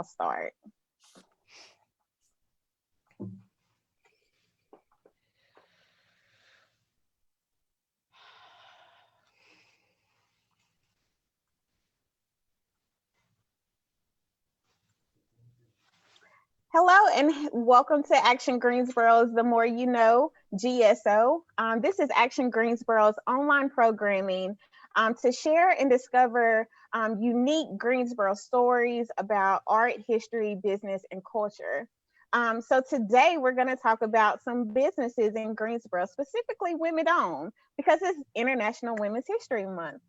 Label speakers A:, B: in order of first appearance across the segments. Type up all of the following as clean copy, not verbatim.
A: I'll start. Hello and welcome to Action Greensboro's The More You Know, GSO. This is Action Greensboro's online programming to share and discover unique Greensboro stories about art, history, business, and culture. So today we're going to talk about some businesses in Greensboro, specifically women-owned, because it's International Women's History Month.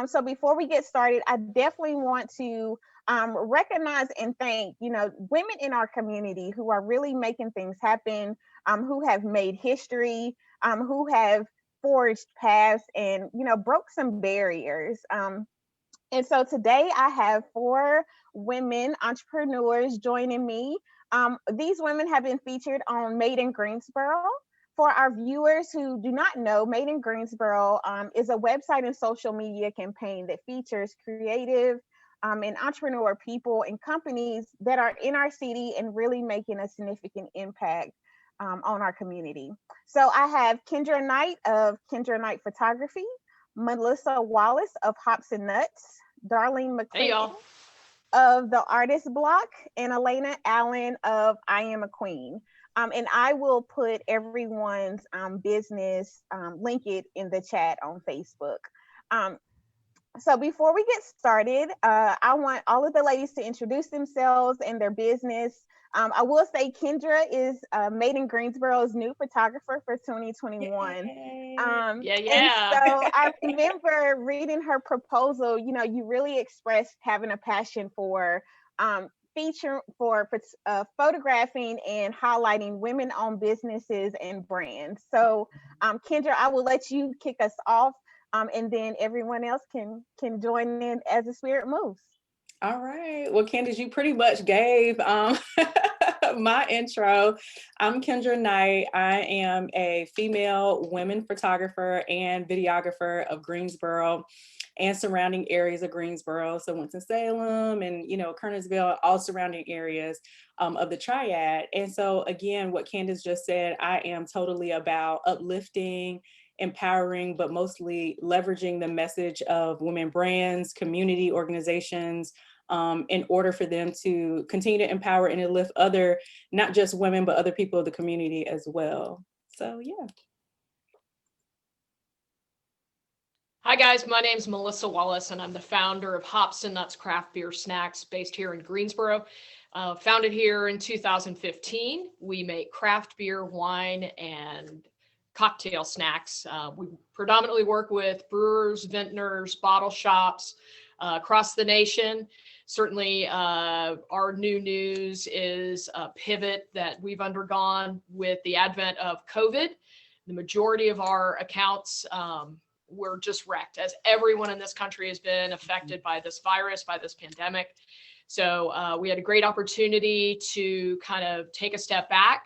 A: So before we get started, I definitely want to recognize and thank, women in our community who are really making things happen, who have made history, who have forged paths and, broke some barriers. And so today I have 4 women entrepreneurs joining me. These women have been featured on Made in Greensboro. For our viewers who do not know, Made in Greensboro is a website and social media campaign that features creative and entrepreneur people and companies that are in our city and really making a significant impact on our community. So I have Kendra Knight of Kendra Knight Photography, Melissa Wallace of Hops and Nuts, Darlene McClinton of the Artist Bloc, and Alana Allen of I Am a Queen. And I will put everyone's business link it in the chat on Facebook. So before we get started, I want all of the ladies to introduce themselves and their business. I will say Kendra is Made in Greensboro's new photographer for 2021. And so I remember reading her proposal. You really expressed having a passion for photographing and highlighting women-owned businesses and brands. So Kendra, I will let you kick us off. And then everyone else can join in as the spirit moves.
B: All right. Well, Candace, you pretty much gave my intro. I'm Kendra Knight. I am a female women photographer and videographer of Greensboro and surrounding areas of Greensboro. So Winston-Salem and, Kernersville, all surrounding areas of the Triad. And so again, what Candace just said, I am totally about uplifting, empowering, but mostly leveraging the message of women brands, community organizations, in order for them to continue to empower and lift other, not just women, but other people of the community as well. So, yeah.
C: Hi guys, my name is Melissa Wallace and I'm the founder of Hops and Nuts Craft Beer Snacks based here in Greensboro. Founded here in 2015. We make craft beer, wine, and cocktail snacks. We predominantly work with brewers, vintners, bottle shops across the nation. Certainly our new news is a pivot that we've undergone with the advent of COVID. The majority of our accounts were just wrecked, as everyone in this country has been affected by this virus, by this pandemic. So we had a great opportunity to kind of take a step back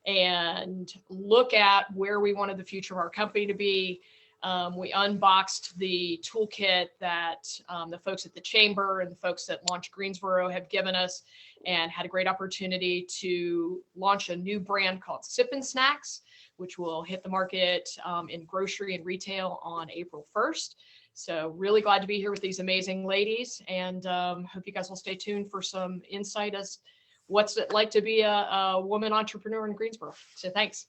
C: and look at where we wanted the future of our company to be. We unboxed the toolkit that the folks at the Chamber and the folks at Launch Greensboro have given us, and had a great opportunity to launch a new brand called Sippin' Snacks, which will hit the market in grocery and retail on April 1st. So really glad to be here with these amazing ladies, and hope you guys will stay tuned for some insight as what's it like to be a woman entrepreneur in Greensboro. So thanks.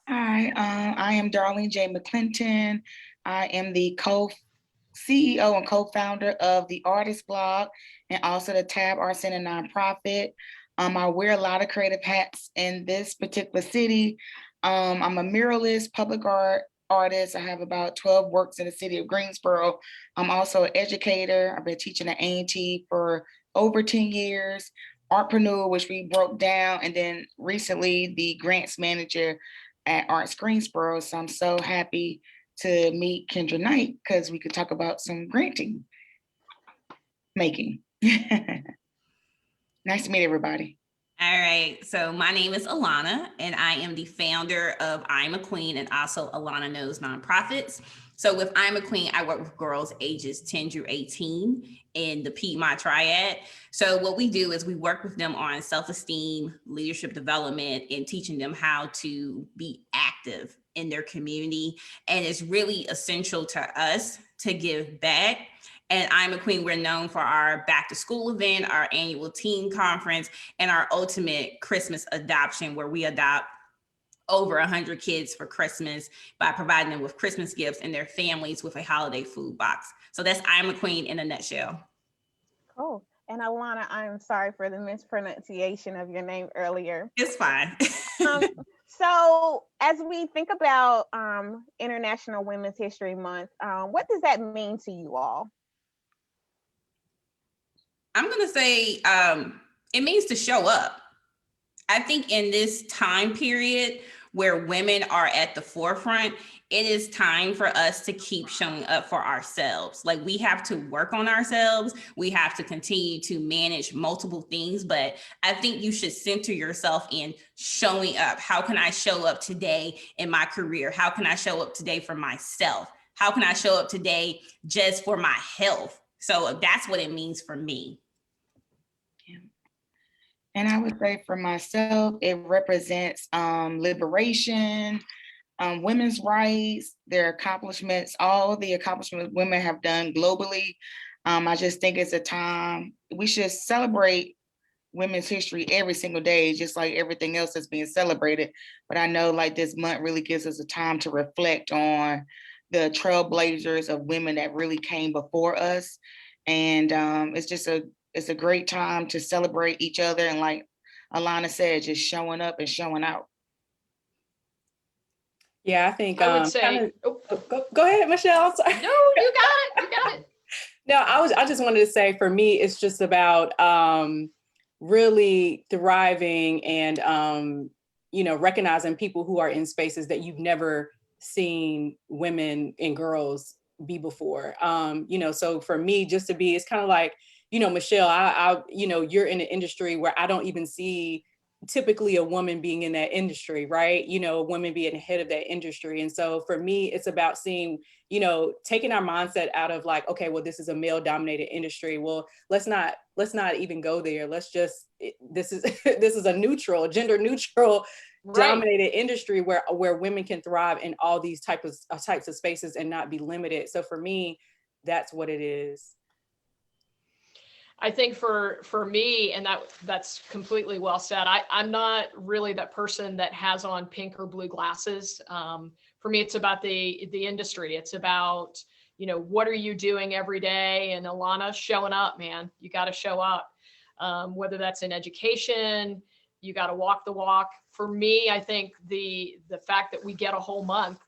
D: Hi, I am Darlene J. McClinton. I am the co-CEO and co-founder of the Artist Blog and also the Tab Art Center nonprofit. I wear a lot of creative hats in this particular city. I'm a muralist, public art artist. I have about 12 works in the city of Greensboro. I'm also an educator. I've been teaching at A&T for over 10 years. Artpreneur, which we broke down, and then recently the grants manager at ArtsGreensboro. So I'm so happy to meet Kendra Knight because we could talk about some granting making. Nice to meet everybody.
E: All right, so my name is Alana and I am the founder of I'm a Queen and also Alana Knows Nonprofits. So with I'm a Queen, I work with girls ages 10 through 18 in the Piedmont Triad. So what we do is we work with them on self-esteem, leadership development, and teaching them how to be active in their community. And it's really essential to us to give back. And I'm a Queen, we're known for our back to school event, our annual teen conference, and our ultimate Christmas adoption, where we adopt over 100 kids for Christmas by providing them with Christmas gifts and their families with a holiday food box. So that's I'm a Queen in a nutshell.
A: Cool. And Alana, I'm sorry for the mispronunciation of your name earlier.
E: It's fine.
A: So as we think about International Women's History Month, what does that mean to you all?
E: I'm going to say it means to show up. I think in this time period where women are at the forefront, it is time for us to keep showing up for ourselves. Like, we have to work on ourselves. We have to continue to manage multiple things, but I think you should center yourself in showing up. How can I show up today in my career? How can I show up today for myself? How can I show up today just for my health? So that's what it means for me.
D: And I would say for myself, it represents liberation, women's rights, their accomplishments, all the accomplishments women have done globally. I just think it's a time we should celebrate women's history every single day, just like everything else that's being celebrated. But I know like this month really gives us a time to reflect on the trailblazers of women that really came before us. And it's a great time to celebrate each other. And like Alana said, just showing up and showing out.
B: Yeah, I think
C: I would say,
B: go ahead, Michelle. I'm sorry.
C: No, you got it. You got it.
B: No, I just wanted to say, for me, it's just about really thriving and recognizing people who are in spaces that you've never seen women and girls be before. So for me, just to be, it's kind of like, Michelle, I you're in an industry where I don't even see typically a woman being in that industry, right? A woman being head of that industry. And so for me, it's about seeing, taking our mindset out of like, okay, well, this is a male dominated industry. Well, let's not even go there. Let's just, this is a gender neutral, dominated industry where women can thrive in all these types of spaces and not be limited. So for me, that's what it is.
C: I think for me, and that's completely well said. I'm not really that person that has on pink or blue glasses. For me, it's about the industry. It's about, what are you doing every day? And Alana, showing up, man. You got to show up. Whether that's in education, you got to walk the walk. For me, I think the fact that we get a whole month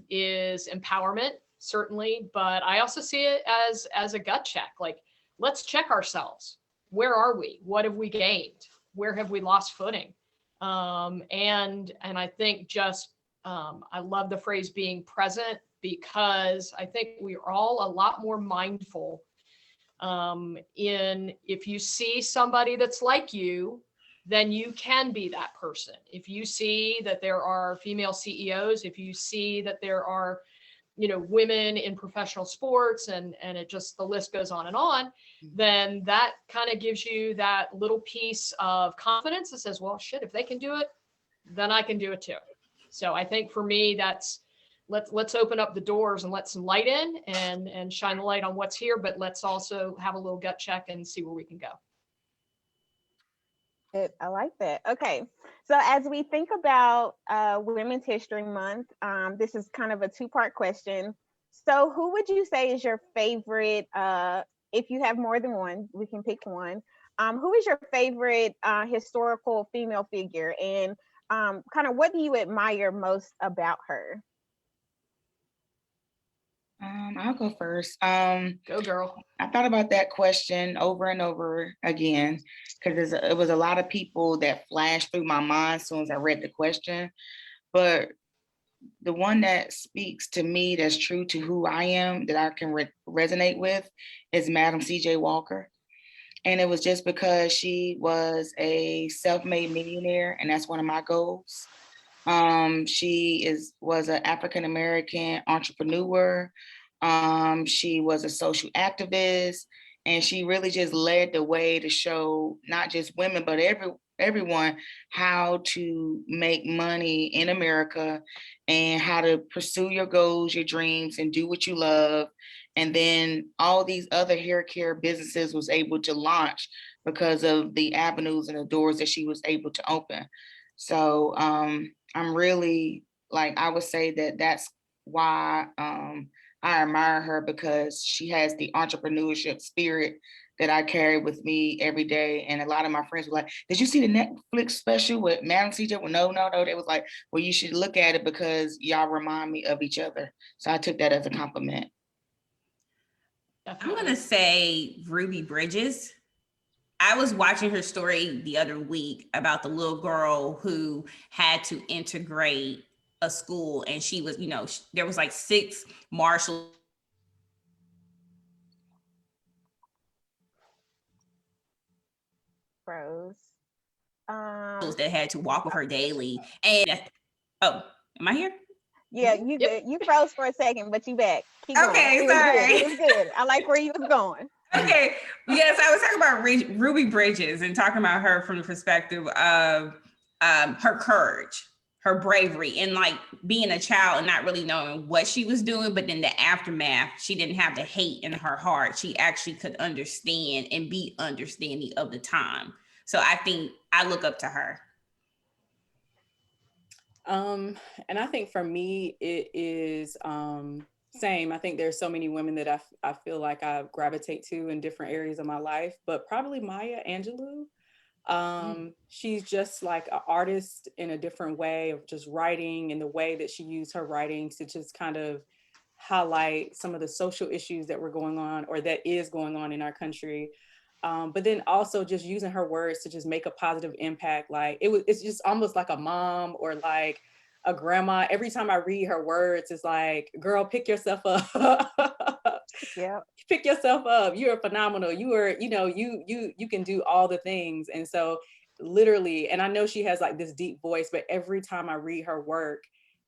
C: is empowerment, certainly. But I also see it as a gut check. Like, let's check ourselves. Where are we? What have we gained? Where have we lost footing? And I think I love the phrase being present, because I think we are all a lot more mindful if you see somebody that's like you, then you can be that person. If you see that there are female CEOs, if you see that there are women in professional sports, and it just, the list goes on, then that kind of gives you that little piece of confidence that says, well, shit, if they can do it, then I can do it too. So I think for me, that's, let's open up the doors and let some light in and shine the light on what's here, but let's also have a little gut check and see where we can go.
A: I like that. Okay. So as we think about Women's History Month, this is kind of a two-part question. So who would you say is your favorite, if you have more than one, we can pick one. Who is your favorite historical female figure, and kind of what do you admire most about her?
D: I'll go first.
C: Go girl.
D: I thought about that question over and over again, because it was a lot of people that flashed through my mind as soon as I read the question. But the one that speaks to me, that's true to who I am, that I can resonate with, is Madam C.J. Walker. And it was just because she was a self-made millionaire, and that's one of my goals. She was an African-American entrepreneur. She was a social activist, and she really just led the way to show not just women, but everyone how to make money in America and how to pursue your goals, your dreams, and do what you love. And then all these other hair care businesses was able to launch because of the avenues and the doors that she was able to open. So I'm really, like, I would say that that's why I admire her, because she has the entrepreneurship spirit that I carry with me every day. And a lot of my friends were like, did you see the Netflix special with Madam CJ? Well, no. They was like, well, you should look at it because y'all remind me of each other. So I took that as a compliment.
E: I'm going to say Ruby Bridges. I was watching her story the other week about the little girl who had to integrate a school, and she was, there was like 6 marshals
A: Rose.
E: that had to walk with her daily. And am I here?
A: Yeah, you good. You froze for a second, but you back. Keep going.
E: Okay, sorry.
A: It was good. I like where you was going.
E: Okay. Yes, I was talking about Ruby Bridges and talking about her from the perspective of her courage, her bravery, and like being a child and not really knowing what she was doing. But then the aftermath, she didn't have the hate in her heart. She actually could understand and be understanding of the time. So I think I look up to her.
B: And I think for me, it is same. I think there's so many women that I feel like I gravitate to in different areas of my life, but probably Maya Angelou. She's just like an artist in a different way of just writing, and the way that she used her writing to just kind of highlight some of the social issues that were going on, or that is going on in our country. But then also just using her words to just make a positive impact. Like it's just almost like a mom or like a grandma. Every time I read her words, it's like, girl, pick yourself up.
A: Yeah.
B: Pick yourself up. You are phenomenal. You are, you can do all the things. And so literally, and I know she has like this deep voice, but every time I read her work,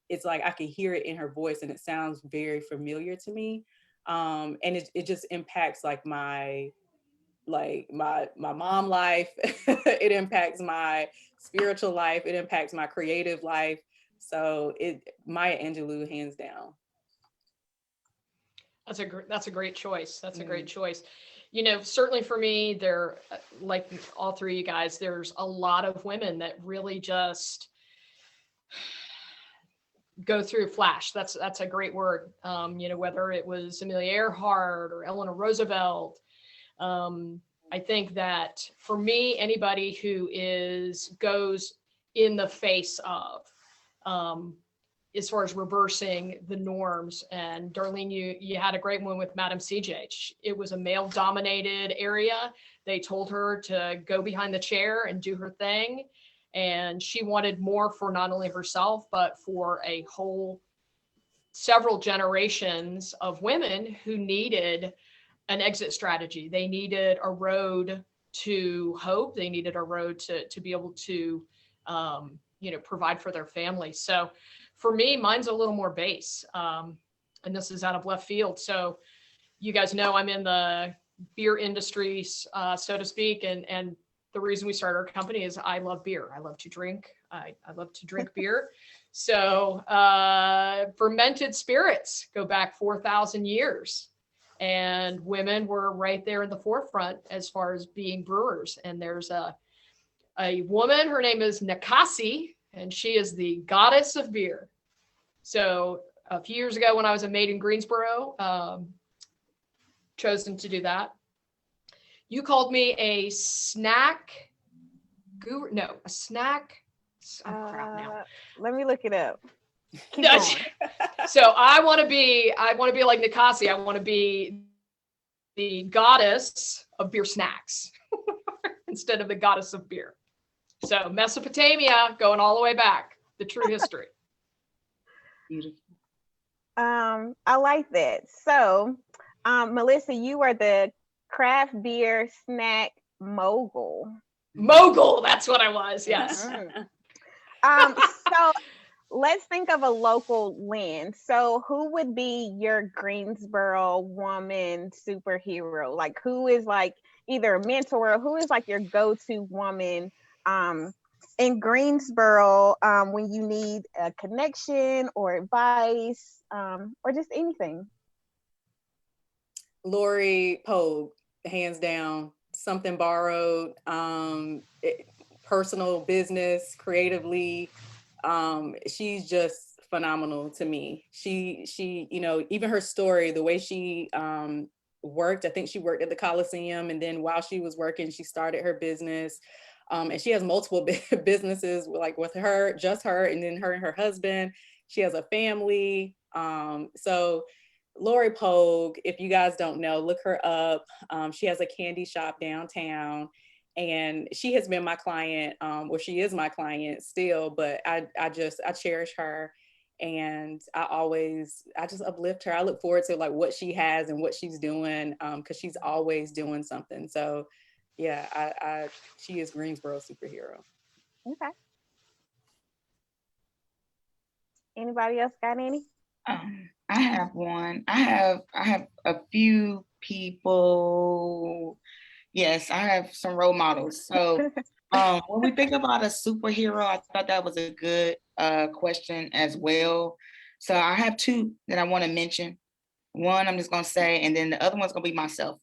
B: it's like I can hear it in her voice and it sounds very familiar to me. And it just impacts like my mom life. It impacts my spiritual life. It impacts my creative life. So Maya Angelou, hands down.
C: That's a great choice. That's a great choice. Certainly for me, there, like all 3 of you guys, there's a lot of women that really just go through flash. That's a great word. Whether it was Amelia Earhart or Eleanor Roosevelt. I think that for me, anybody who goes in the face of, as far as reversing the norms. And Darlene, you had a great one with Madam CJ. It was a male dominated area. They told her to go behind the chair and do her thing. And she wanted more for not only herself, but for a whole several generations of women who needed an exit strategy. They needed a road to hope. They needed a road to be able to, provide for their family. So for me, mine's a little more base. And this is out of left field. So you guys know I'm in the beer industry, so to speak. And the reason we started our company is I love beer. I love to drink. I love to drink beer. So fermented spirits go back 4,000 years. And women were right there in the forefront as far as being brewers. And there's a woman, her name is Nikasi, and she is the goddess of beer. So a few years ago when I was a maid in Greensboro, chosen to do that. You called me a snack guru. No, a snack. I'm crap now.
A: Let me look it up. Keep going.
C: So I want to be like Nikasi. I want to be the goddess of beer snacks instead of the goddess of beer. So Mesopotamia, going all the way back, the true history.
D: Beautiful.
A: I like that. So, Melissa, you are the craft beer snack mogul.
C: Mogul, that's what I was. Yes.
A: So let's think of a local lens. So who would be your Greensboro woman superhero? Like who is like either a mentor or who is like your go-to woman in Greensboro when you need a connection or advice or just anything?
B: Lori Pogue, hands down. Something borrowed, personal, business, creatively. She's just phenomenal to me. She, you know, even her story, the way she worked. I think she worked at the Coliseum, and then while she was working, she started her business. And she has multiple businesses, like with her, just her, and then her and her husband. She has a family. So Lori Pogue, if you guys don't know, look her up. She has a candy shop downtown, and she has been my client, or she is my client still, but I cherish her, and I just uplift her. I look forward to like what she has and what she's doing, because she's always doing something. So yeah, she is Greensboro superhero.
A: Okay. Anybody else got any?
D: I have one. I have a few people. Yes, I have some role models. So when we think about a superhero, I thought that was a good question as well. So I have two that I want to mention. One I'm just gonna say, and then the other one's gonna be myself.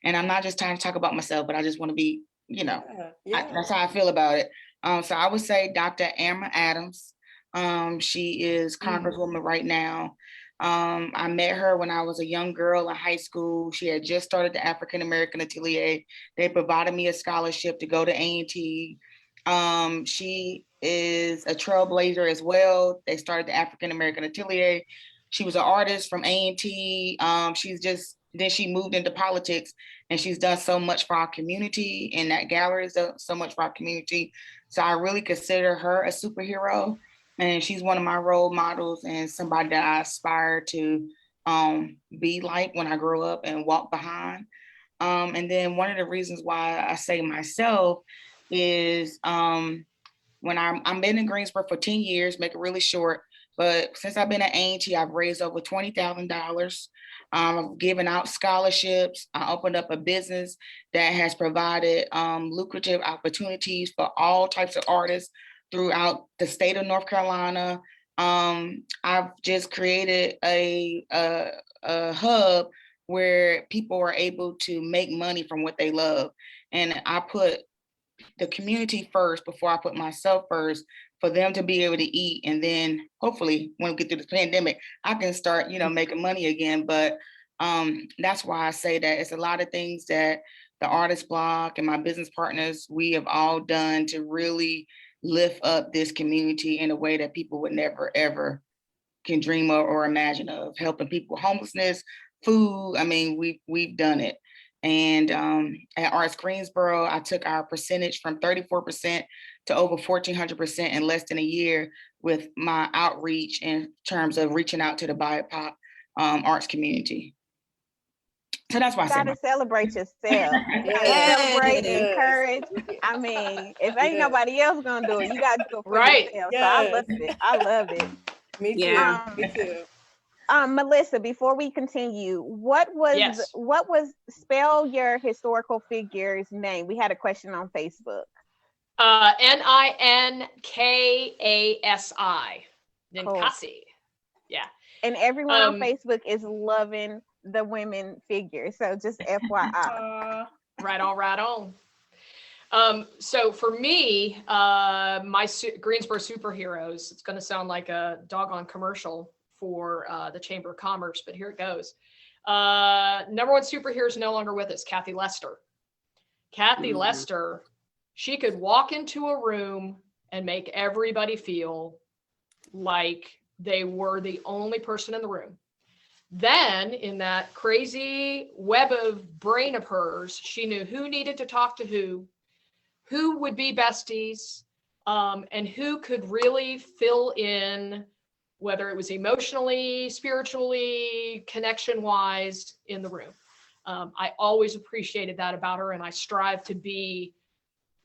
D: And I'm not just trying to talk about myself, but I just want to be, you know, that's how I feel about it. So I would say Dr. Amber Adams. She is Congresswoman right now. I met her when I was a young girl in high school. She had just started the African American Atelier. They provided me a scholarship to go to A&T. She is a trailblazer as well. They started the African American Atelier. She was an artist from A&T. Then she moved into politics, and she's done so much for our community, and that gallery is so much for our community. So I really consider her a superhero, and she's one of my role models and somebody that I aspire to be like when I grow up and walk behind. And then one of the reasons why I say myself is when I'm been in Greensboro for 10 years, make it really short. But since I've been at A&T, I've raised over $20,000. I've given out scholarships. I opened up a business that has provided lucrative opportunities for all types of artists throughout the state of North Carolina. I've just created a hub where people are able to make money from what they love. And I put the community first before I put myself first, for them to be able to eat. And then hopefully when we get through the pandemic, I can start, making money again. But that's why I say that it's a lot of things that the Artist Bloc and my business partners, we have all done to really lift up this community in a way that people would never, ever can dream of or imagine of. Helping people with homelessness, food. I mean, we've done it. And at ArtsGreensboro, I took our percentage from 34% to over 1,400% in less than a year with my outreach in terms of reaching out to the BIPOC arts community. So that's why
A: you gotta celebrate yourself. You gotta celebrate, encourage. I mean, if ain't nobody else gonna do it, you gotta do it for yourself. So I love it. I love it.
B: Me too. Me too.
A: Melissa, before we continue, what was spell your historical figure's name? We had a question on Facebook.
C: Ninkasi. Ninkasi. Yeah.
A: And everyone on Facebook is loving the women figure. So just FYI.
C: Right on. So for me, my Greensboro superheroes, it's going to sound like a doggone commercial for the Chamber of Commerce, but here it goes. Number one superhero is no longer with us, Kathy Lester. Kathy Lester, she could walk into a room and make everybody feel like they were the only person in the room. Then in that crazy web of brain of hers, she knew who needed to talk to who would be besties, and who could really fill in, whether it was emotionally, spiritually, connection-wise in the room. I always appreciated that about her, and I strive to be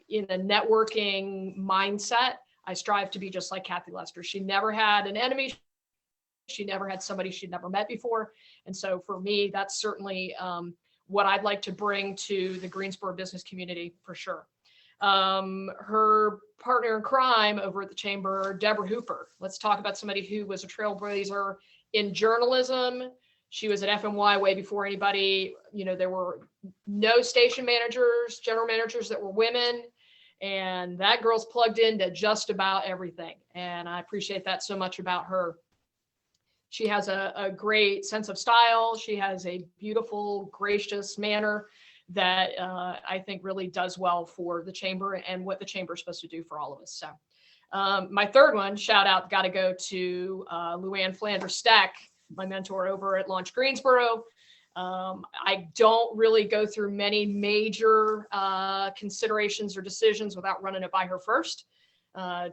C: in a networking mindset. I strive to be just like Kathy Lester. She never had an enemy. She never had somebody she'd never met before. And so for me, that's certainly what I'd like to bring to the Greensboro business community for sure. Her partner in crime over at the Chamber, Deborah Hooper. Let's talk about somebody who was a trailblazer in journalism. She was at FMY way before anybody. You know, there were no station managers, general managers that were women. And that girl's plugged into just about everything. And I appreciate that so much about her. She has a great sense of style. She has a beautiful, gracious manner that I think really does well for the Chamber and what the Chamber is supposed to do for all of us. So my third one, shout out, got to go to Luann Flanders Stack, my mentor over at Launch Greensboro. I don't really go through many major considerations or decisions without running it by her first.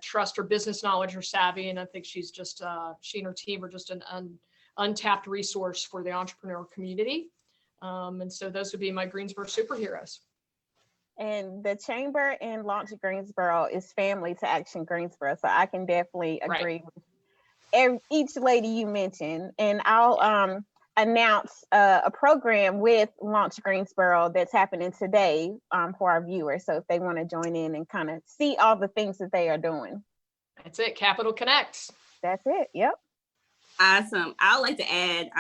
C: Trust her business knowledge, her savvy, and I think she's just, she and her team are just an untapped resource for the entrepreneur community. And so those would be my Greensboro superheroes.
A: And the Chamber and Launch Greensboro is family to Action Greensboro. So I can definitely agree with each lady you mentioned. And I'll announce a program with Launch Greensboro that's happening today for our viewers. So if they want to join in and kind of see all the things that they are doing.
C: That's it, Capital Connects.
A: That's it, yep.
E: Awesome. I would like to add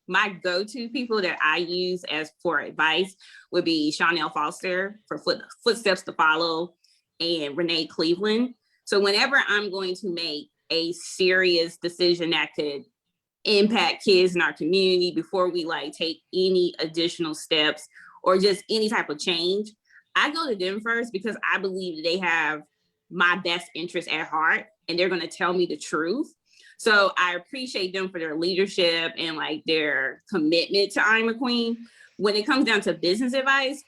E: my go-to people that I use as for advice would be Chanel Foster for Footsteps to Follow and Renee Cleveland. So whenever I'm going to make a serious decision that could impact kids in our community before we like take any additional steps or just any type of change, I go to them first because I believe that they have my best interest at heart and they're going to tell me the truth. So I appreciate them for their leadership and like their commitment to I'm a Queen. When it comes down to business advice,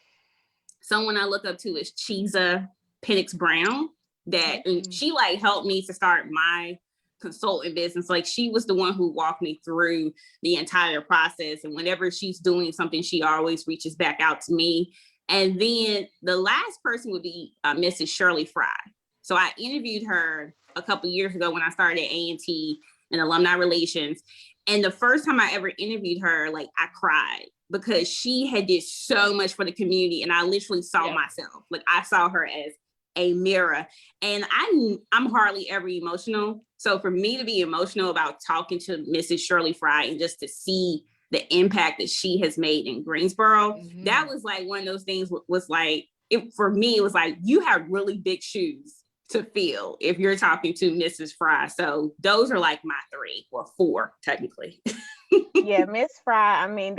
E: someone I look up to is Chiza Penix Brown, that she like helped me to start my consultant business. Like she was the one who walked me through the entire process. And whenever she's doing something, she always reaches back out to me. And then the last person would be Mrs. Shirley Fry. So I interviewed her a couple years ago when I started at A&T in alumni relations. And the first time I ever interviewed her, like I cried because she had did so much for the community. And I literally saw myself, like I saw her as a mirror. And I'm hardly ever emotional. So for me to be emotional about talking to Mrs. Shirley Fry and just to see the impact that she has made in Greensboro, that was like one of those things was like, for me, it was like, you have really big shoes to fill if you're talking to Mrs. Fry. So those are like my 3 or 4 technically.
A: Yeah, Miss Fry, I mean,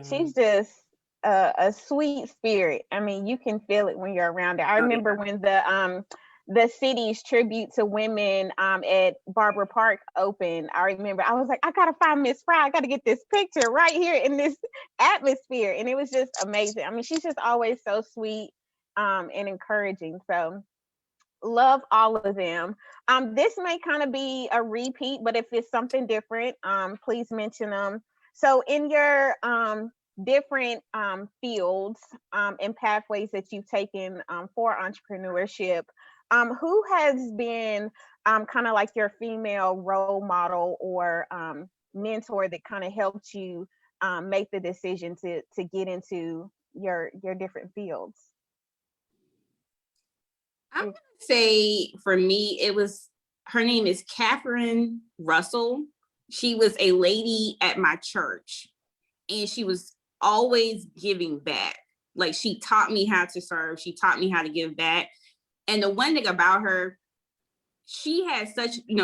A: she's just a sweet spirit. I mean, you can feel it when you're around her. I remember when the city's tribute to women at Barbara Park opened. I remember I was like, I gotta find Miss Fry. I gotta get this picture right here in this atmosphere. And it was just amazing. I mean, she's just always so sweet and encouraging. So love all of them. This may kind of be a repeat, but if it's something different, please mention them. So in your different fields and pathways that you've taken for entrepreneurship, who has been kind of like your female role model or mentor that kind of helped you make the decision to get into your different fields?
E: I'm gonna say for me, her name is Catherine Russell. She was a lady at my church and she was always giving back. Like she taught me how to serve. She taught me how to give back. And the one thing about her, she has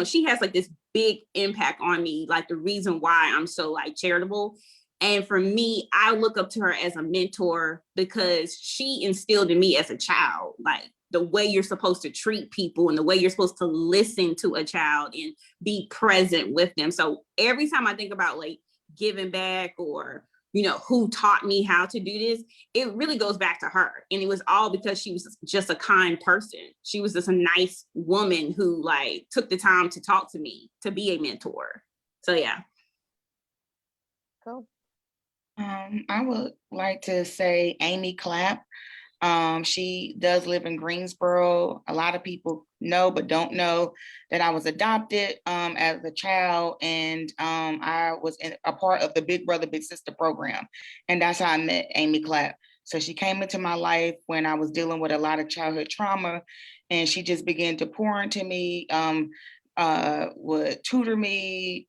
E: she has like this big impact on me. Like the reason why I'm so like charitable. And for me, I look up to her as a mentor because she instilled in me as a child, like the way you're supposed to treat people and the way you're supposed to listen to a child and be present with them. So every time I think about like giving back or, who taught me how to do this, it really goes back to her. And it was all because she was just a kind person. She was just a nice woman who like took the time to talk to me, to be a mentor. So yeah.
A: Cool.
D: I would like to say Amy Clapp. She does live in Greensboro. A lot of people know but don't know that I was adopted as a child, and I was a part of the Big Brother Big Sister program, and that's how I met Amy Clapp. So she came into my life when I was dealing with a lot of childhood trauma, and she just began to pour into me, would tutor me,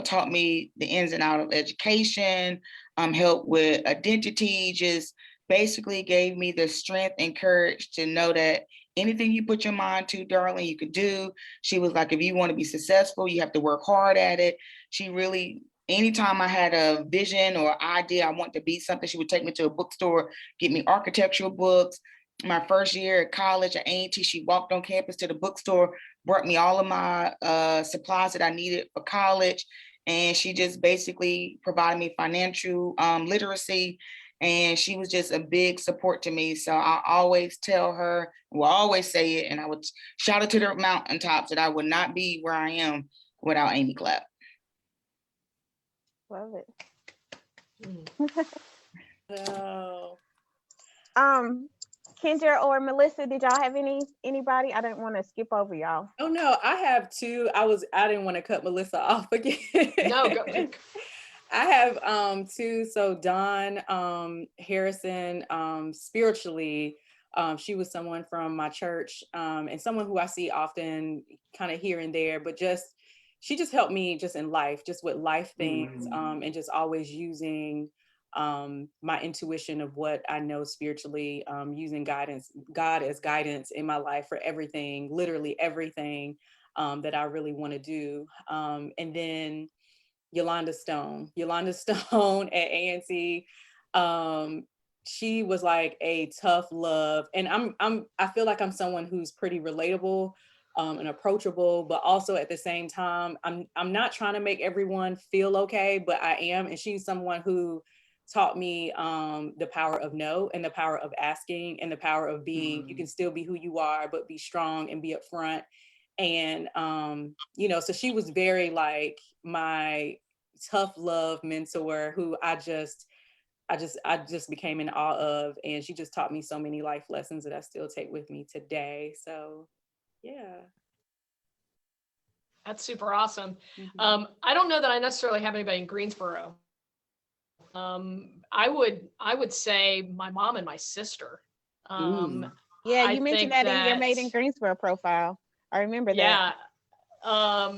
D: taught me the ins and outs of education, help with identity, just basically gave me the strength and courage to know that anything you put your mind to, Darlene, you could do. She was like, if you want to be successful, you have to work hard at it. She really, anytime I had a vision or idea, I want to be something, she would take me to a bookstore, get me architectural books. My first year at college at A&T, she walked on campus to the bookstore, brought me all of my supplies that I needed for college. And she just basically provided me financial literacy. And she was just a big support to me. So I always tell her, will always say it, and I would shout it to the mountaintops that I would not be where I am without Amy Clapp.
A: Love it.
B: No.
A: Kendra or Melissa, did y'all have anybody? I didn't want to skip over y'all.
B: Oh no, I have two. I didn't want to cut Melissa off again.
C: No, go.
B: I have two. So Dawn Harrison, spiritually, she was someone from my church, and someone who I see often kind of here and there, but she just helped me just in life, just with life things, and just always using my intuition of what I know spiritually, using God as guidance in my life for everything, literally everything that I really want to do. And then Yolanda Stone at A&T. She was like a tough love, and I feel like I'm someone who's pretty relatable and approachable, but also at the same time, I'm not trying to make everyone feel okay, but I am. And she's someone who taught me the power of no, and the power of asking, and the power of being, you can still be who you are, but be strong and be upfront. And, so she was very like my tough love mentor who I just became in awe of. And she just taught me so many life lessons that I still take with me today. So, yeah.
C: That's super awesome.
B: Mm-hmm.
C: I don't know that I necessarily have anybody in Greensboro. I would say my mom and my sister.
A: Yeah, you mentioned that in your Made in Greensboro profile. I remember that.
C: Yeah.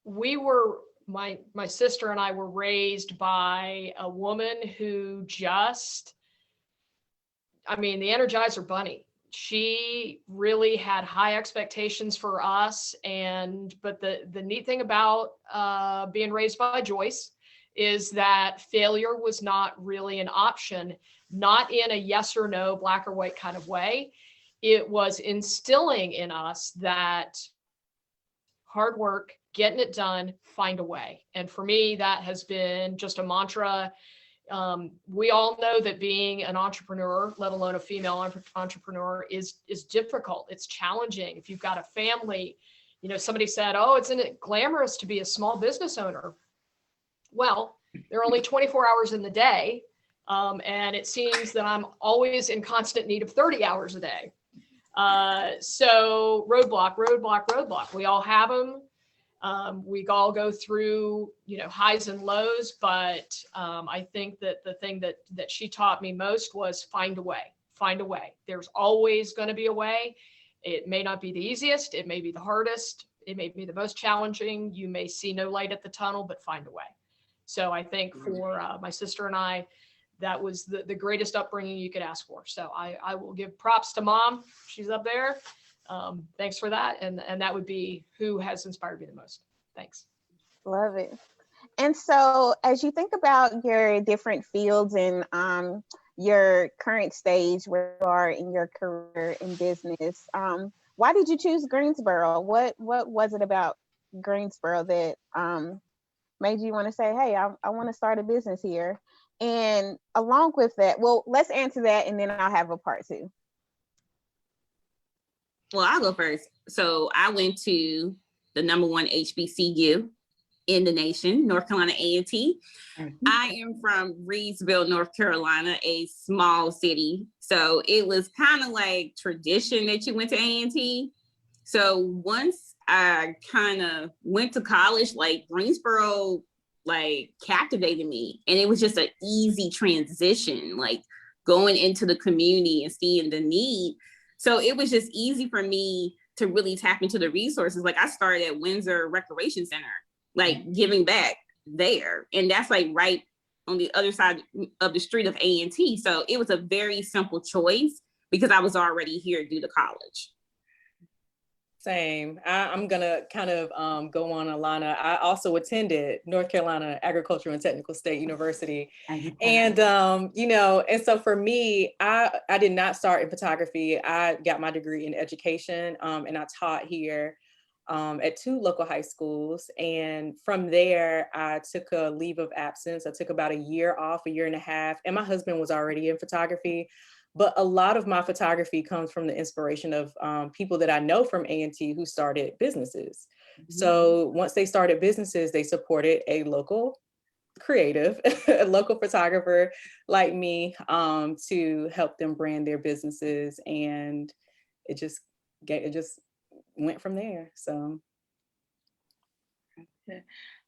C: We were, my sister and I were raised by a woman who just, the Energizer Bunny. She really had high expectations for us. But the neat thing about being raised by Joyce is that failure was not really an option, not in a yes or no, black or white kind of way. It was instilling in us that hard work, getting it done, find a way. And for me, that has been just a mantra. We all know that being an entrepreneur, let alone a female entrepreneur, is difficult. It's challenging. If you've got a family, somebody said, oh, isn't it glamorous to be a small business owner? Well, there are only 24 hours in the day. And it seems that I'm always in constant need of 30 hours a day. So roadblock. We all have them. We all go through, highs and lows, but I think that the thing that she taught me most was find a way. There's always going to be a way. It may not be the easiest. It may be the hardest. It may be the most challenging. You may see no light at the tunnel, but find a way. So I think for my sister and I, that was the greatest upbringing you could ask for. So I will give props to Mom. She's up there. Thanks for that. And that would be who has inspired me the most. Thanks.
A: Love it. And so as you think about your different fields and your current stage where you are in your career in business, why did you choose Greensboro? What was it about Greensboro that made you want to say, hey, I want to start a business here? And along with that, well, let's answer that and then I'll have a part two.
E: Well, I'll go first. So I went to the #1 HBCU in the nation, North Carolina A&T. I am from Reedsville, North Carolina, a small city. So it was kind of like tradition that you went to A&T. So once I kind of went to college, like Greensboro, like captivated me. And it was just an easy transition, like going into the community and seeing the need. So it was just easy for me to really tap into the resources. Like I started at Windsor Recreation Center, like giving back there. And that's like right on the other side of the street of A&T. So it was a very simple choice because I was already here due to college.
B: Same. I'm gonna kind of go on Alana. I also attended North Carolina Agricultural and Technical State University. And, and so for me, I did not start in photography. I got my degree in education and I taught here at 2 local high schools. And from there, I took a leave of absence. I took about a year off, a year and a half, and my husband was already in photography. But a lot of my photography comes from the inspiration of people that I know from A&T who started businesses. Mm-hmm. So once they started businesses, they supported a local creative, a local photographer like me to help them brand their businesses. And it just went from there. So.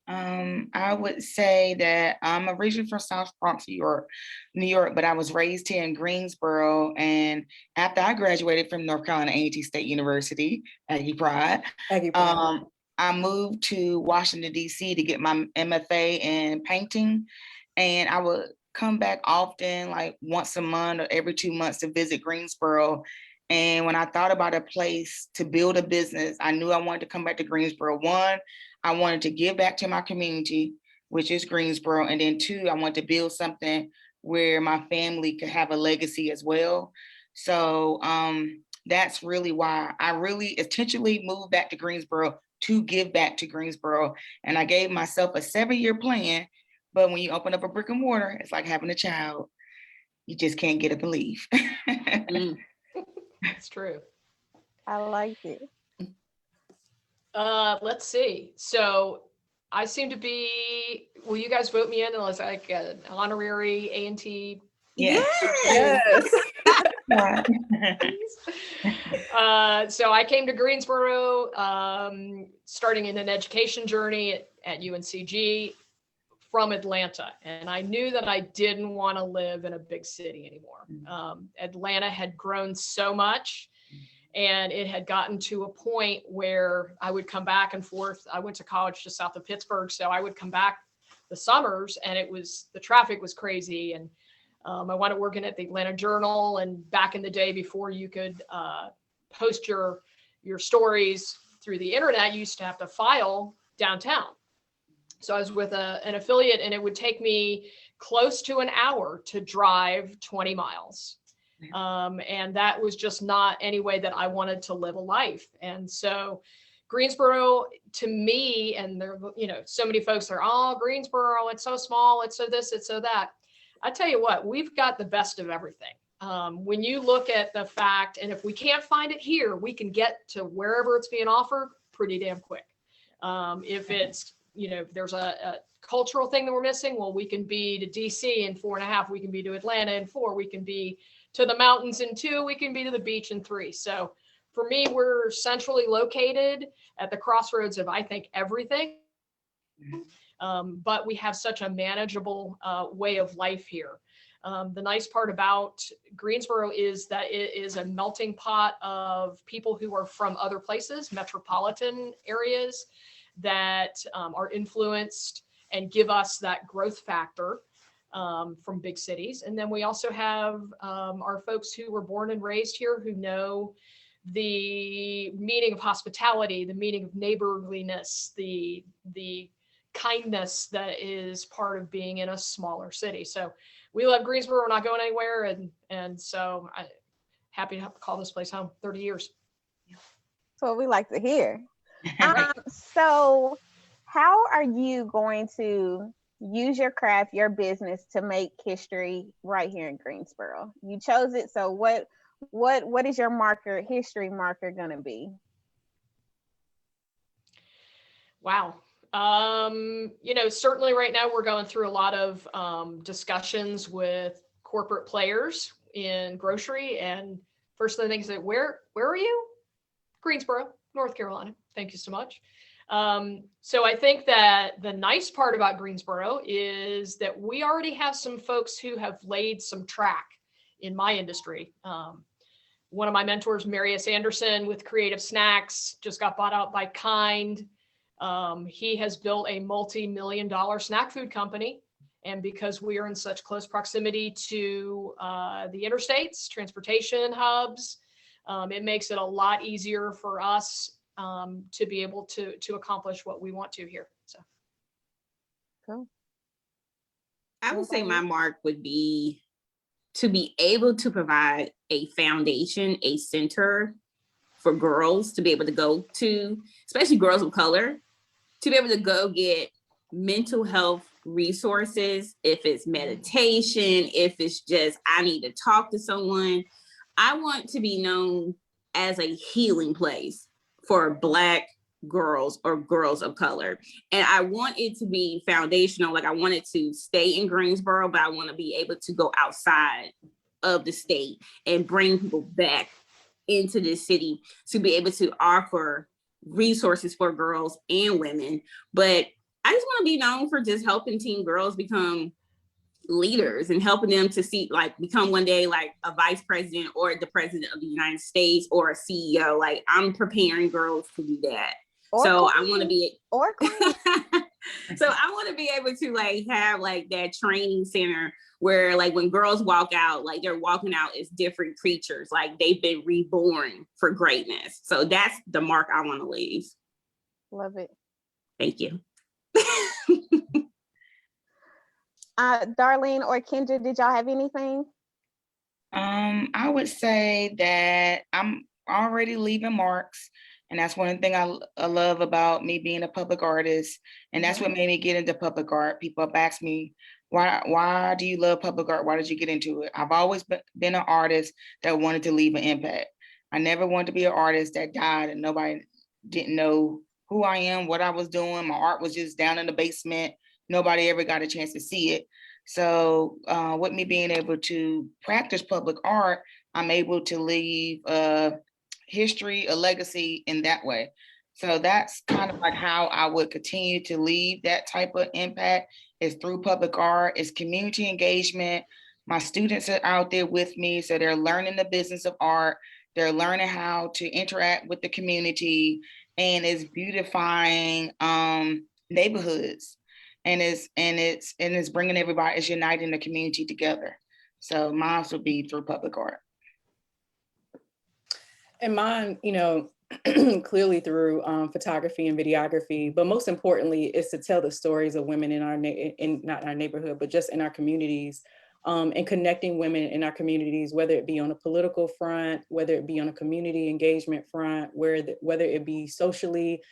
D: I would say that I'm originally from South Bronx, New York, but I was raised here in Greensboro. And after I graduated from North Carolina A&T State University, Aggie Pride, I moved to Washington, D.C. to get my MFA in painting. And I would come back often, like once a month or every 2 months to visit Greensboro. And when I thought about a place to build a business, I knew I wanted to come back to Greensboro. 1, I wanted to give back to my community, which is Greensboro. And then 2, I wanted to build something where my family could have a legacy as well. So that's really why I really intentionally moved back to Greensboro to give back to Greensboro. And I gave myself a 7-year plan. But when you open up a brick and mortar, it's like having a child. You just can't get up and leave.
C: That's true.
A: I like it.
C: Let's see. So I seem to be, will you guys vote me in as like an honorary A&T?
D: Yes.
C: So I came to Greensboro, starting in an education journey at UNCG from Atlanta. And I knew that I didn't want to live in a big city anymore. Atlanta had grown so much. And it had gotten to a point where I would come back and forth. I went to college just south of Pittsburgh. So I would come back the summers and the traffic was crazy. And I wound up working at the Atlanta Journal. And back in the day before you could post your stories through the internet, you used to have to file downtown. So I was with an affiliate and it would take me close to an hour to drive 20 miles. And that was just not any way that I wanted to live a life. And so Greensboro to me, and there, so many folks are, oh, Greensboro, it's so small, it's so this, it's so that. I tell you what, we've got the best of everything. When you look at the fact, and if we can't find it here, we can get to wherever it's being offered pretty damn quick. If it's, if there's a cultural thing that we're missing, well, we can be to DC in 4.5, we can be to Atlanta in 4, we can be to the mountains in 2, we can be to the beach in 3. So for me, we're centrally located at the crossroads of, I think, everything. But we have such a manageable way of life here. The nice part about Greensboro is that it is a melting pot of people who are from other places, metropolitan areas that are influenced and give us that growth factor. From big cities. And then we also have our folks who were born and raised here who know the meaning of hospitality, the meaning of neighborliness, the kindness that is part of being in a smaller city. So we love Greensboro, we're not going anywhere. And so I'm happy to call this place home. 30 years.
A: That's what we like to hear. So how are you going to use your craft, your business to make history right here in Greensboro? You chose it. So what is your history marker going to be?
C: Wow. Certainly right now we're going through a lot of discussions with corporate players in grocery. And first thing they say, where are you? Greensboro, North Carolina. Thank you so much. So I think that the nice part about Greensboro is that we already have some folks who have laid some track in my industry. One of my mentors, Marius Anderson with Creative Snacks, just got bought out by Kind. He has built a multi-million-dollar snack food company. And because we are in such close proximity to the interstates, transportation hubs, it makes it a lot easier for us to be able to accomplish what we want to here. So,
A: Cool.
E: I would say my mark would be to be able to provide a foundation, a center for girls to be able to go to, especially girls of color, to be able to go get mental health resources, if it's meditation, if it's just, I need to talk to someone. I want to be known as a healing place for Black girls or girls of color. And I want it to be foundational. Like I want it to stay in Greensboro, but I want to be able to go outside of the state and bring people back into this city to be able to offer resources for girls and women. But I just want to be known for just helping teen girls become leaders and helping them to see, like, become one day like a vice president or the president of the United States or a CEO. Like I'm preparing girls to do that. So I want to be so I want to be able to like have like that training center where like when girls walk out, like they're walking out as different creatures, like they've been reborn for greatness. So that's the mark I want to leave.
A: Love it.
E: Thank you.
A: Darlene or Kendra, did y'all have anything?
D: I would say that I'm already leaving marks. And that's one thing I love about me being a public artist. And that's what made me get into public art. People have asked me, why do you love public art? Why did you get into it? I've always been an artist that wanted to leave an impact. I never wanted to be an artist that died and nobody didn't know who I am, what I was doing. My art was just down in the basement. Nobody ever got a chance to see it. So with me being able to practice public art, I'm able to leave history, a legacy in that way. So that's kind of like how I would continue to leave that type of impact, is through public art, is community engagement. My students are out there with me, so they're learning the business of art. They're learning how to interact with the community, and it's beautifying neighborhoods, and it's bringing everybody, it's uniting the community together. So mine would be through public art.
B: And mine, clearly through photography and videography, but most importantly is to tell the stories of women in our not our neighborhood, but just in our communities, and connecting women in our communities, whether it be on a political front, whether it be on a community engagement front, whether it be socially,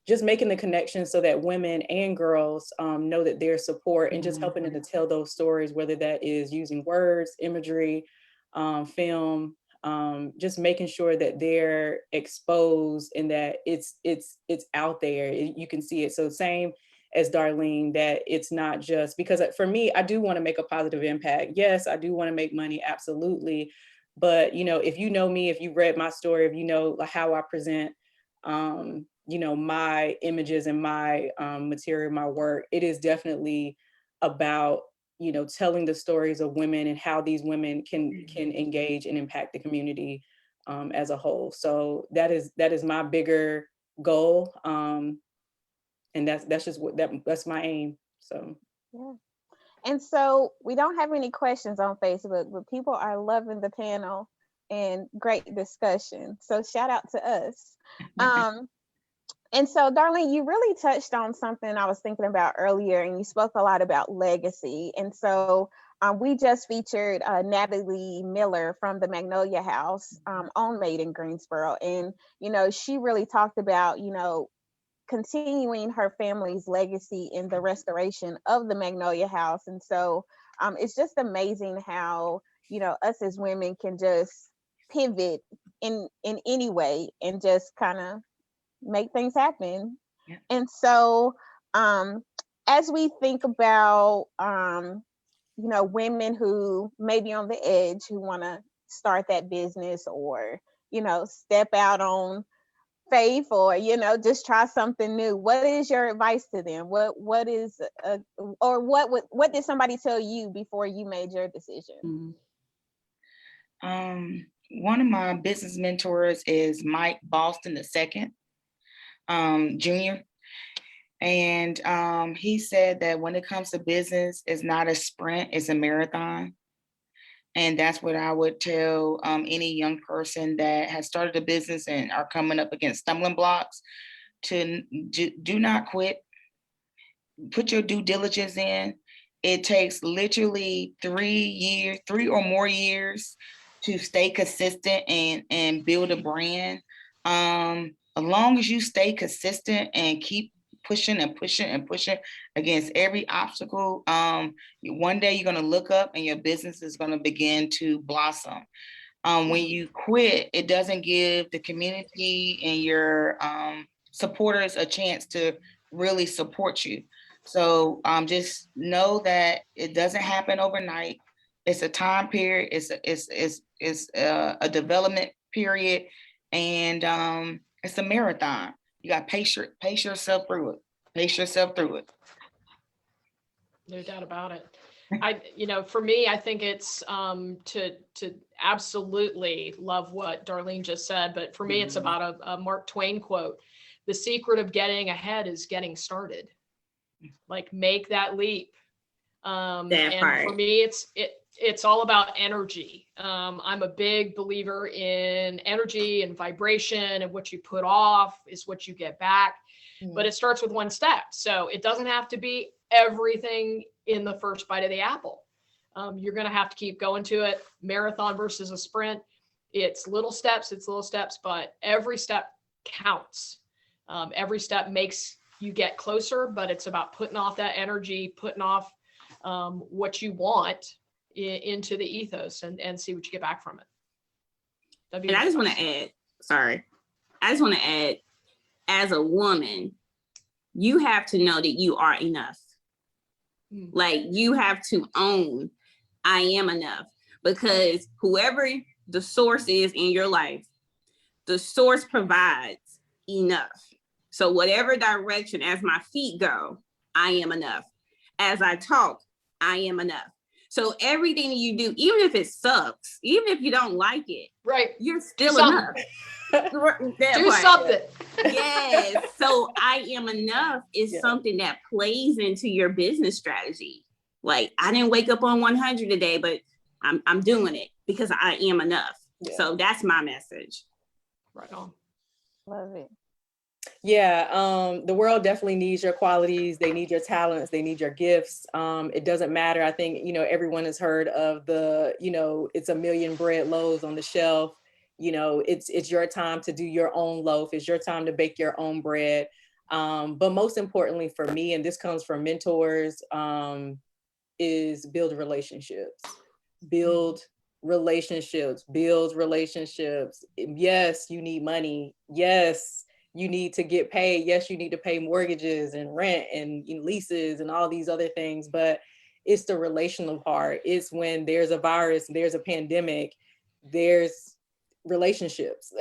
B: just making the connection so that women and girls know that there's support, and just helping them to tell those stories, whether that is using words, imagery, film, just making sure that they're exposed and that it's out there. You can see it. So same as Darlene, that it's not just, because for me, I do want to make a positive impact. Yes, I do want to make money, absolutely. But, if you know me, if you read my story, if you know how I present, my images and my material, my work, it is definitely about telling the stories of women and how these women can engage and impact the community as a whole. So that is my bigger goal, and that's just that's my aim. So
A: yeah. And so we don't have any questions on Facebook, but people are loving the panel and great discussion. So shout out to us. And so, Darlene, you really touched on something I was thinking about earlier, and you spoke a lot about legacy. And so we just featured Natalie Miller from the Magnolia House on Made in Greensboro. And, she really talked about, continuing her family's legacy in the restoration of the Magnolia House. And so it's just amazing how, us as women can just pivot in any way and just kind of make things happen. Yeah. And so As we think about, women who may be on the edge, who want to start that business, or, step out on faith, or, just try something new, what is your advice to them? What is, or what did somebody tell you before you made your decision?
D: One of my business mentors is Mike Boston II, Jr. And he said that when it comes to business, it's not a sprint, it's a marathon. And that's what I would tell any young person that has started a business and are coming up against stumbling blocks, to do not quit. Put your due diligence in. It takes literally 3 or more years to stay consistent and build a brand. As long as you stay consistent and keep pushing and pushing and pushing against every obstacle, one day you're going to look up and your business is going to begin to blossom. When you quit, it doesn't give the community and your supporters a chance to really support you. So just know that it doesn't happen overnight. It's a time period. It's a development period, and it's a marathon. You got to pace yourself through it. Pace yourself through it.
C: No doubt about it. For me, I think it's to absolutely love what Darlene just said, but for me, it's about a Mark Twain quote. The secret of getting ahead is getting started. Like, make that leap. And for me, it's all about energy. I'm a big believer in energy and vibration, and what you put off is what you get back. But it starts with one step. So it doesn't have to be everything in the first bite of the apple. You're going to have to keep going to it. Marathon versus a sprint. It's little steps, but every step counts. Every step makes you get closer, but it's about putting off that energy, putting off what you want into the ethos, and see what you get back from it.
E: And I just want to add, as a woman, you have to know that you are enough. Like, you have to own, I am enough, because whoever the source is in your life, the source provides enough. So whatever direction, as my feet go, I am enough. As I talk, I am enough. So everything you do, even if it sucks, even if you don't like it,
C: right,
E: you're still enough.
C: Do something.
E: Yes. So I am enough is something that plays into your business strategy. Like, I didn't wake up on 100 today, but I'm doing it because I am enough. So that's my message.
C: Right on.
A: Love it.
B: Yeah, the world definitely needs your qualities. They need your talents. They need your gifts. It doesn't matter. I think, everyone has heard of the, it's a million bread loaves on the shelf. It's your time to do your own loaf. It's your time to bake your own bread. But most importantly for me, and this comes from mentors, is build relationships. Build relationships. Yes, you need money. Yes, you need to get paid. Yes, you need to pay mortgages and rent and leases and all these other things. But it's the relational part. It's when there's a virus, there's a pandemic, there's relationships.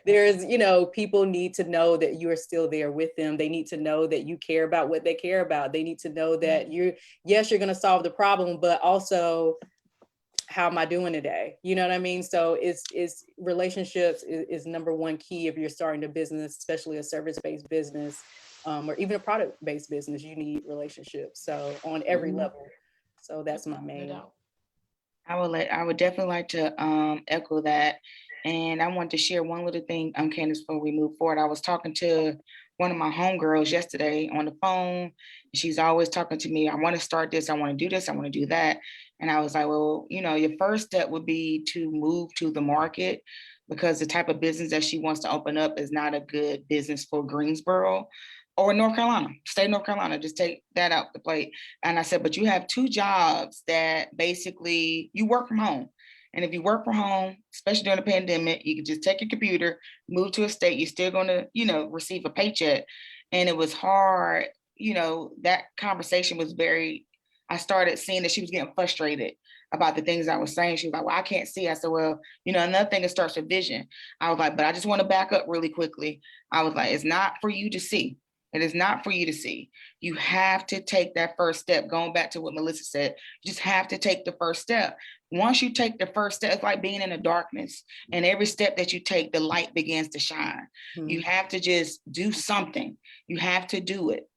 B: There's, people need to know that you are still there with them. They need to know that you care about what they care about. They need to know that you're going to solve the problem, but also, how am I doing today? You know what I mean? So it's relationships is number one key if you're starting a business, especially a service-based business, or even a product-based business. You need relationships. So on every level. So that's my main.
D: I would definitely like to echo that. And I want to share one little thing, Candace, before we move forward. I was talking to one of my homegirls yesterday on the phone. She's always talking to me. I want to start this. I want to do this. I want to do that. And I was like, well, your first step would be to move to the market, because the type of business that she wants to open up is not a good business for Greensboro or North Carolina, state of North Carolina. Just take that out the plate. And I said, but you have two jobs that basically you work from home. And if you work from home, especially during the pandemic, you can just take your computer, move to a state, you're still going to, receive a paycheck. And it was hard, that conversation was I started seeing that she was getting frustrated about the things I was saying. She was like, well, I can't see. I said, well, another thing, it starts with vision. I was like, but I just want to back up really quickly. I was like, it's not for you to see. It is not for you to see. You have to take that first step. Going back to what Melissa said, you just have to take the first step. Once you take the first step, it's like being in the darkness. And every step that you take, the light begins to shine. Mm-hmm. You have to just do something. You have to do it.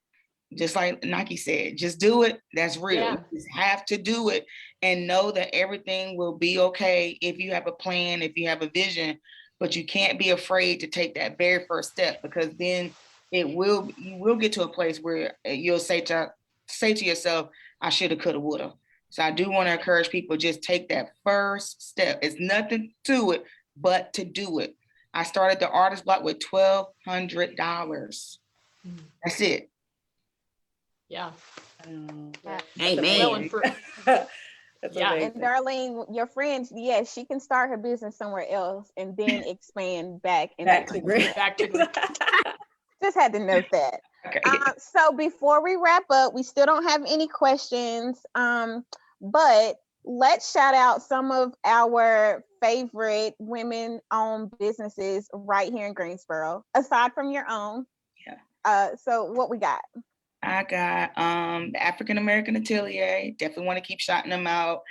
D: Just like Nike said, just do it. That's real. Yeah. You just have to do it and know that everything will be okay if you have a plan, if you have a vision, but you can't be afraid to take that very first step, because then you will get to a place where you'll say to yourself, I shoulda, coulda, woulda. So I do want to encourage people, just take that first step. It's nothing to it, but to do it. I started the Artist Bloc with $1,200. That's it.
C: Yeah.
E: Amen.
C: Yeah.
A: And Darlene, your friend, yes, she can start her business somewhere else and then expand back to Green. Just had to note that. Okay. So before we wrap up, we still don't have any questions, but let's shout out some of our favorite women-owned businesses right here in Greensboro, aside from your own. Yeah. So what we got?
D: I got the African American Atelier. Definitely want to keep shouting them out.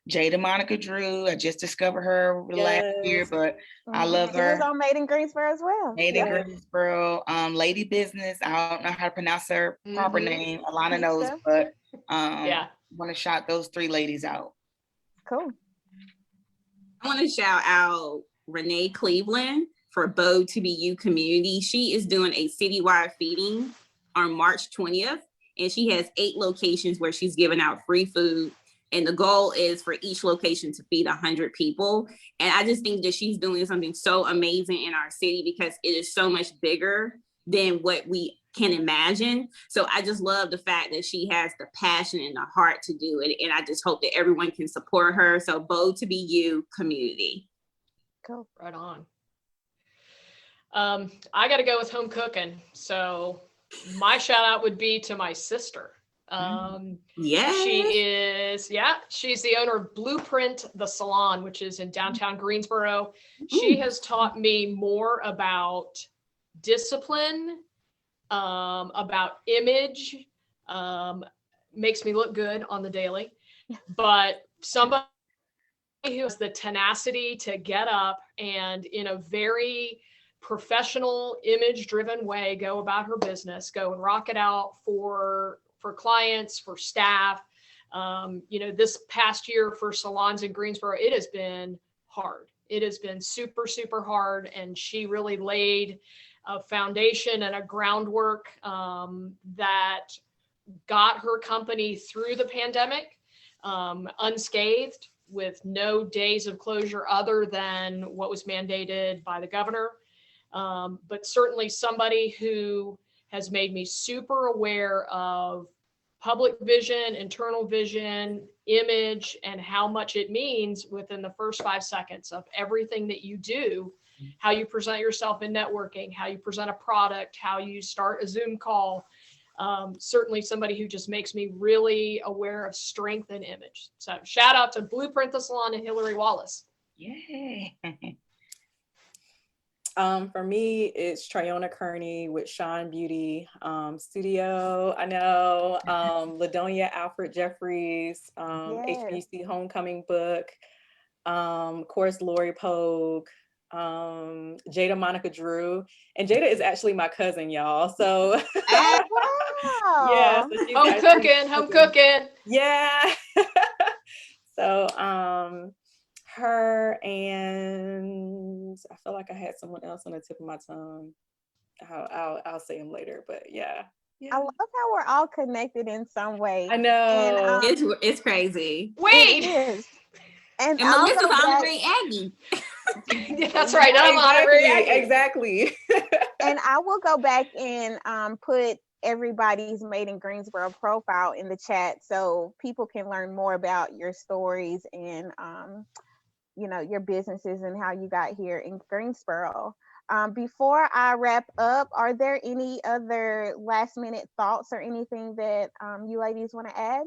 D: Jada Monica Drew. I just discovered her last year, but I love her.
A: She was on Made in Greensboro as well.
D: Made in Greensboro. Lady Business. I don't know how to pronounce her proper name. Alana knows, but want to shout those 3 ladies out.
A: Cool.
E: I want to shout out Renee Cleveland for Bow to Be You community. She is doing a citywide feeding on March 20th, and she has 8 locations where she's giving out free food. And the goal is for each location to feed 100 people. And I just think that she's doing something so amazing in our city, because it is so much bigger than what we can imagine. So I just love the fact that she has the passion and the heart to do it. And I just hope that everyone can support her. So Bow to Be You community.
C: Cool. Right on. I got to go with home cooking. So my shout out would be to my sister. She's the owner of Blueprint the Salon, which is in downtown Greensboro. She has taught me more about discipline, about image, makes me look good on the daily, but somebody who has the tenacity to get up and in a very professional, image-driven way, go about her business, go and rock it out for clients, for staff. This past year for salons in Greensboro, it has been hard. It has been super, super hard. And she really laid a foundation and a groundwork that got her company through the pandemic unscathed, with no days of closure other than what was mandated by the governor. But certainly somebody who has made me super aware of public vision, internal vision, image, and how much it means within the first 5 seconds of everything that you do, how you present yourself in networking, how you present a product, how you start a Zoom call. Certainly somebody who just makes me really aware of strength and image. So shout out to Blueprint the Salon and Hillary Wallace.
D: Yay.
B: For me, it's Triona Kearney with Shine Beauty Studio. I know Ladonia Alfred Jeffries, HBC Homecoming Book, of course, Lori Pogue, Jada Monica Drew, and Jada is actually my cousin, y'all. So
A: yeah,
C: so home cooking.
B: Yeah. So her, and I feel like I had someone else on the tip of my tongue. I'll say them later, but yeah.
A: I love how we're all connected in some way.
B: I know.
E: And, it's crazy.
C: Wait.
A: It is. And
E: Melissa's honorary Aggie.
C: That's right. I'm honorary Aggie.
B: Exactly.
A: And I will go back and put everybody's Made in Greensboro profile in the chat so people can learn more about your stories and your businesses and how you got here in Greensboro. Before I wrap up, are there any other last minute thoughts or anything that you ladies want to add?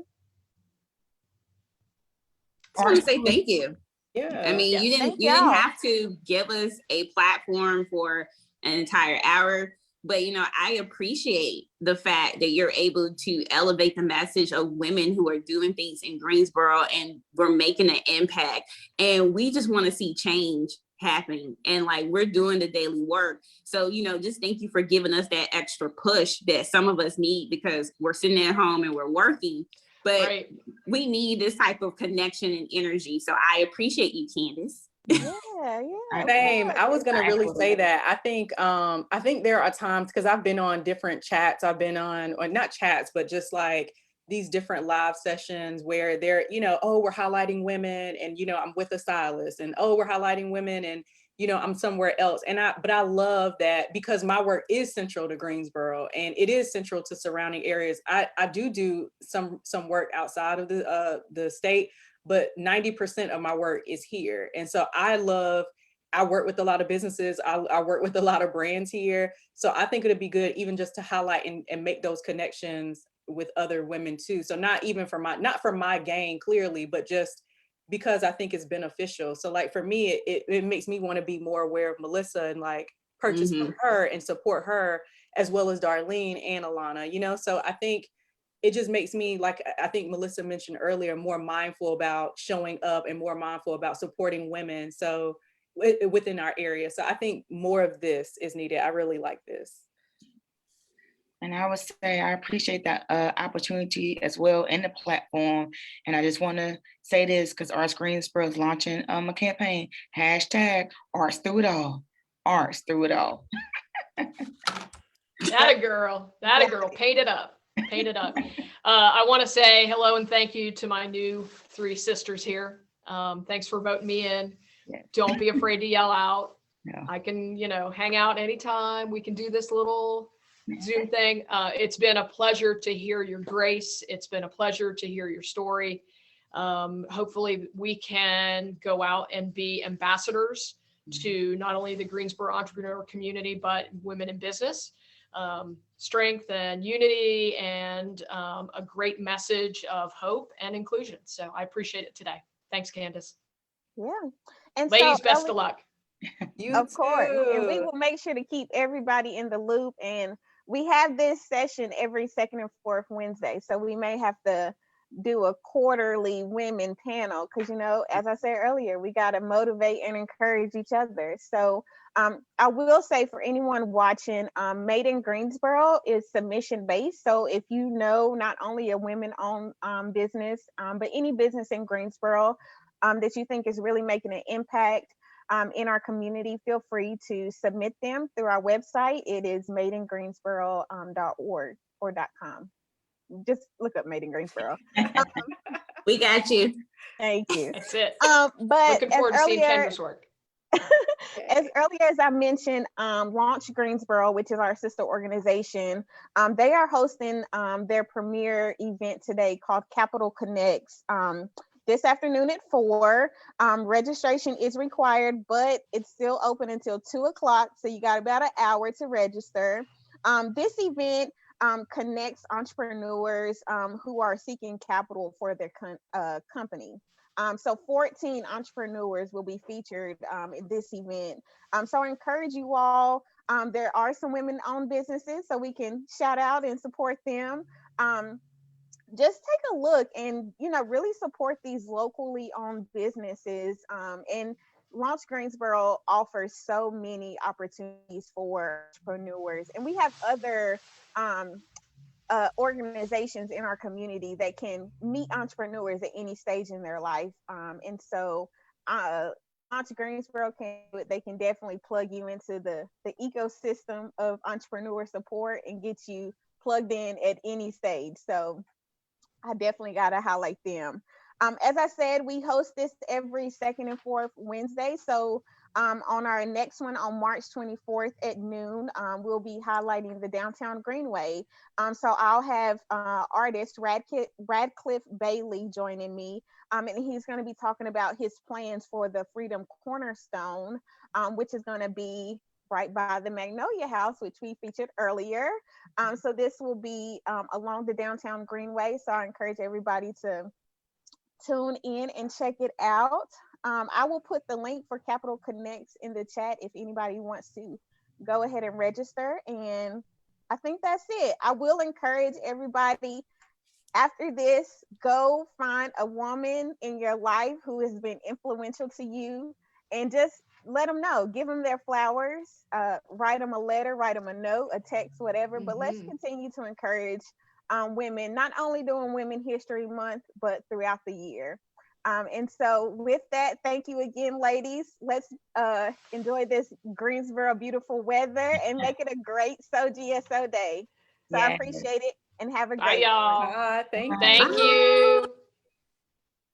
E: I just want to say thank you.
B: Yeah.
E: I mean,
C: Yes.
E: you didn't have to give us a platform for an entire hour, but I appreciate the fact that you're able to elevate the message of women who are doing things in Greensboro, and we're making an impact, and we just want to see change happening, and like we're doing the daily work. So just thank you for giving us that extra push that some of us need, because we're sitting at home and we're working, but
C: Right.
E: we need this type of connection and energy. So I appreciate you, Candace.
A: Yeah.
B: Same. I was gonna really
D: Absolutely.
B: say that. I think there are times, because I've been on different chats. I've been on, or not chats, but just like these different live sessions where they're, oh, we're highlighting women, and I'm with a stylist, and oh, we're highlighting women, and I'm somewhere else. But I love that, because my work is central to Greensboro, and it is central to surrounding areas. I do some work outside of the state, but 90% of my work is here. And so I work with a lot of businesses. I work with a lot of brands here. So I think it'd be good even just to highlight and make those connections with other women too. So not for my gain clearly, but just because I think it's beneficial. So like for me, it makes me want to be more aware of Melissa and like purchase from her and support her, as well as Darlene and Alana, so I think it just makes me, like I think Melissa mentioned earlier, more mindful about showing up and more mindful about supporting women. So within our area. So I think more of this is needed. I really like this.
D: And I would say I appreciate that opportunity as well in the platform. And I just want to say this, because Arts Greensboro is launching a campaign, hashtag Arts Through It All. Arts Through It All.
C: That a girl. Paint it up. I want to say hello and thank you to my new 3 sisters here. Thanks for voting me in.
D: Yeah.
C: Don't be afraid to yell out.
D: No.
C: I can, hang out anytime. We can do this little Zoom thing. It's been a pleasure to hear your grace. It's been a pleasure to hear your story. Hopefully we can go out and be ambassadors to not only the Greensboro entrepreneur community, but women in business. Strength and unity, and a great message of hope and inclusion. So I appreciate it today. Thanks, Candace.
A: Yeah. And
C: Ladies,
A: so,
C: best of luck.
A: of course. And we will make sure to keep everybody in the loop. And we have this session every second and fourth Wednesday. So we may have to do a quarterly women panel, because as I said earlier, we got to motivate and encourage each other. So I will say, for anyone watching, Made in Greensboro is submission based. So if you know not only a women-owned business, but any business in Greensboro that you think is really making an impact in our community, feel free to submit them through our website. It is madeingreensboro.org or .com. Just look up Made in Greensboro.
E: We got you.
A: Thank you.
C: That's it.
A: But
C: Looking forward to seeing Kendra's work.
A: As earlier as I mentioned, Launch Greensboro, which is our sister organization, they are hosting their premier event today called Capital Connects. This afternoon at 4. Registration is required, but it's still open until 2:00. So you got about an hour to register. This event connects entrepreneurs who are seeking capital for their company. So 14 entrepreneurs will be featured in this event. So I encourage you all. There are some women-owned businesses, so we can shout out and support them. Just take a look and really support these locally owned businesses. And Launch Greensboro offers so many opportunities for entrepreneurs, and we have other organizations in our community that can meet entrepreneurs at any stage in their life. And so Launch Greensboro they can definitely plug you into the ecosystem of entrepreneur support and get you plugged in at any stage. So I definitely got to highlight them. As I said, we host this every second and fourth Wednesday. So On our next one on March 24th at noon, we'll be highlighting the downtown Greenway. So I'll have artist Radcliffe Bailey joining me, and he's going to be talking about his plans for the Freedom Cornerstone, which is going to be right by the Magnolia House, which we featured earlier. So this will be along the downtown Greenway. So I encourage everybody to tune in and check it out. I will put the link for Capital Connects in the chat if anybody wants to go ahead and register. And I think that's it. I will encourage everybody after this, go find a woman in your life who has been influential to you and just let them know, give them their flowers, write them a letter, write them a note, a text, whatever. But let's continue to encourage women, not only during Women History Month, but throughout the year. And so with that, thank you again, ladies. Let's enjoy this Greensboro beautiful weather and make it a great GSO day. So I appreciate it and have a
C: Bye,
A: great one.
C: y'all.
B: Thank you.
C: Thank you.